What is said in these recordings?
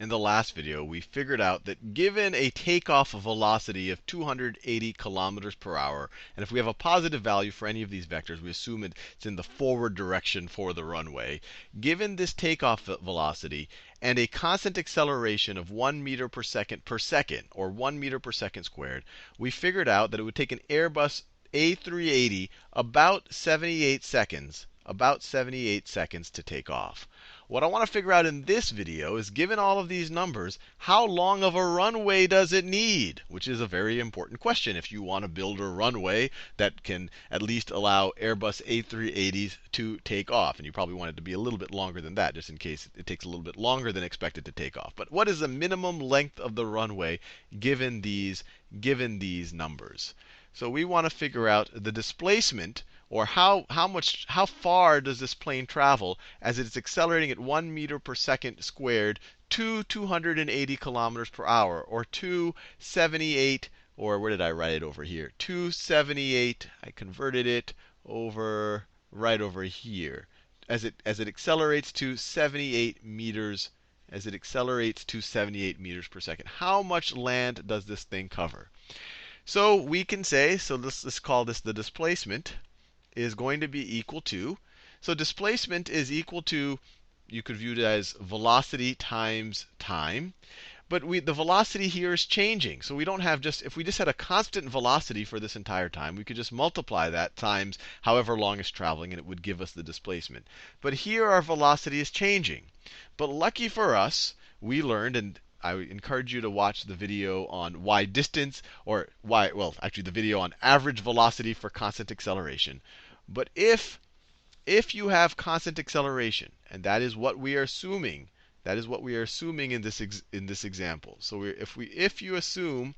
In the last video, we figured out that given a takeoff velocity of 280 kilometers per hour, and if we have a positive value for any of these vectors, we assume it's in the forward direction for the runway. Given this takeoff velocity and a constant acceleration of 1 meter per second, or 1 meter per second squared, we figured out that it would take an Airbus A380 about 78 seconds to take off. What I want to figure out in this video is, given all of these numbers, how long of a runway does it need? Which is a very important question if you want to build a runway that can at least allow Airbus A380s to take off. And you probably want it to be a little bit longer than that, just in case it takes a little bit longer than expected to take off. But what is the minimum length of the runway given these numbers? So we want to figure out the displacement, or how far does this plane travel as it's accelerating at 1 meter per second squared to 280 kilometers per hour, or 278, or where did I write it over here? 278. I converted it over right over here. As it accelerates to 78 meters, per second. How much land does this thing cover? So we can say, so let's call this the displacement, is going to be equal to, so displacement is equal to, you could view it as velocity times time. But the velocity here is changing. So we don't have if we just had a constant velocity for this entire time, we could just multiply that times however long it's traveling, and it would give us the displacement. But here our velocity is changing. But lucky for us, we learned, and I encourage you to watch the video on y distance, actually the video on average velocity for constant acceleration. But if you have constant acceleration, and that is what we are assuming, in this example. So if you assume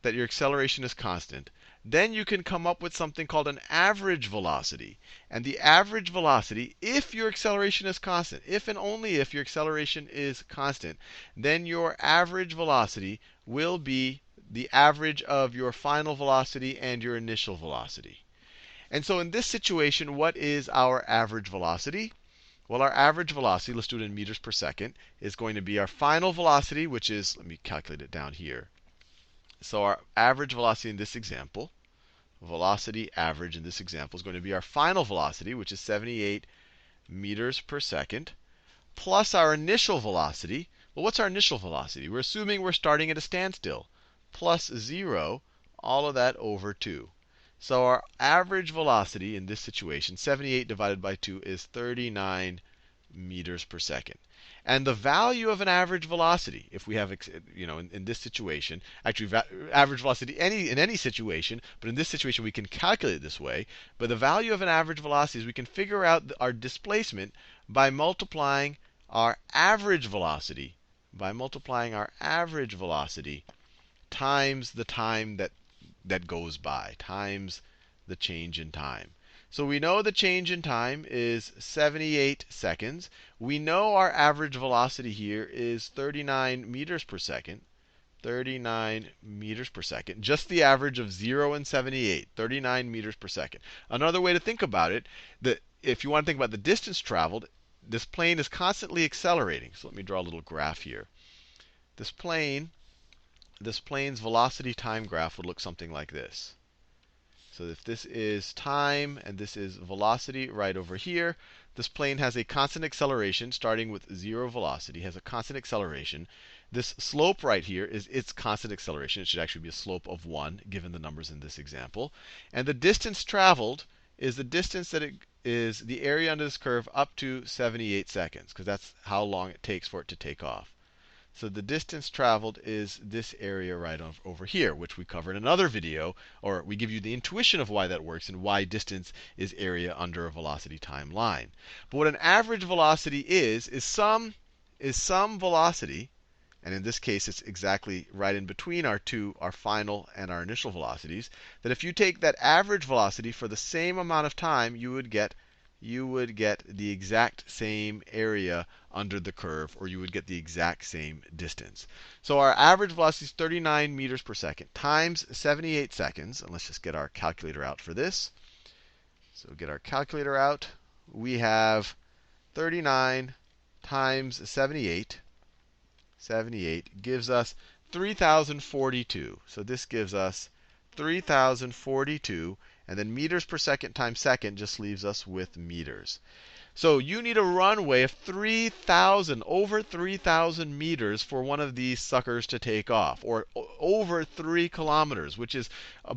that your acceleration is constant, then you can come up with something called an average velocity. And the average velocity, if your acceleration is constant, if and only if your acceleration is constant, then your average velocity will be the average of your final velocity and your initial velocity. And so in this situation, what is our average velocity? Well, our average velocity, let's do it in meters per second, is going to be our final velocity, which is, let me calculate it down here. So our average velocity in this example, velocity average in this example, is going to be our final velocity, which is 78 meters per second, plus our initial velocity. Well, what's our initial velocity? We're assuming we're starting at a standstill, plus 0, all of that over 2. So our average velocity in this situation, 78 divided by 2, is 39 meters per second. And the value of an average velocity, if we have, in this situation, actually average velocity in any situation, but in this situation we can calculate it this way. But the value of an average velocity is we can figure out our displacement by multiplying our average velocity, times the time that goes by, times the change in time. So we know the change in time is 78 seconds. We know our average velocity here is 39 meters per second. 39 meters per second. Just the average of 0 and 78, 39 meters per second. Another way to think about it, that if you want to think about the distance traveled, this plane is constantly accelerating. So let me draw a little graph here. This plane's velocity time graph would look something like this. So if this is time and this is velocity right over here, this plane has a constant acceleration starting with 0 velocity, has a constant acceleration. This slope right here is its constant acceleration. It should actually be a slope of 1, given the numbers in this example. And the distance traveled is the distance that is the area under this curve up to 78 seconds, because that's how long it takes for it to take off. So the distance traveled is this area right over here, which we covered in another video, or we give you the intuition of why that works and why distance is area under a velocity time line. But what an average velocity is some velocity, and in this case it's exactly right in between our final and our initial velocities, that if you take that average velocity for the same amount of time, you would get the exact same area under the curve, or you would get the exact same distance. So our average velocity is 39 meters per second times 78 seconds. And let's just get our calculator out for this. So get our calculator out. We have 39 times 78 78 gives us 3,042. So this gives us 3,042. And then meters per second times second just leaves us with meters. So you need a runway of 3,000, over 3,000 meters for one of these suckers to take off, or over 3 kilometers, which is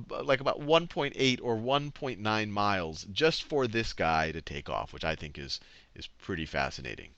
like about 1.8 or 1.9 miles just for this guy to take off, which I think is pretty fascinating.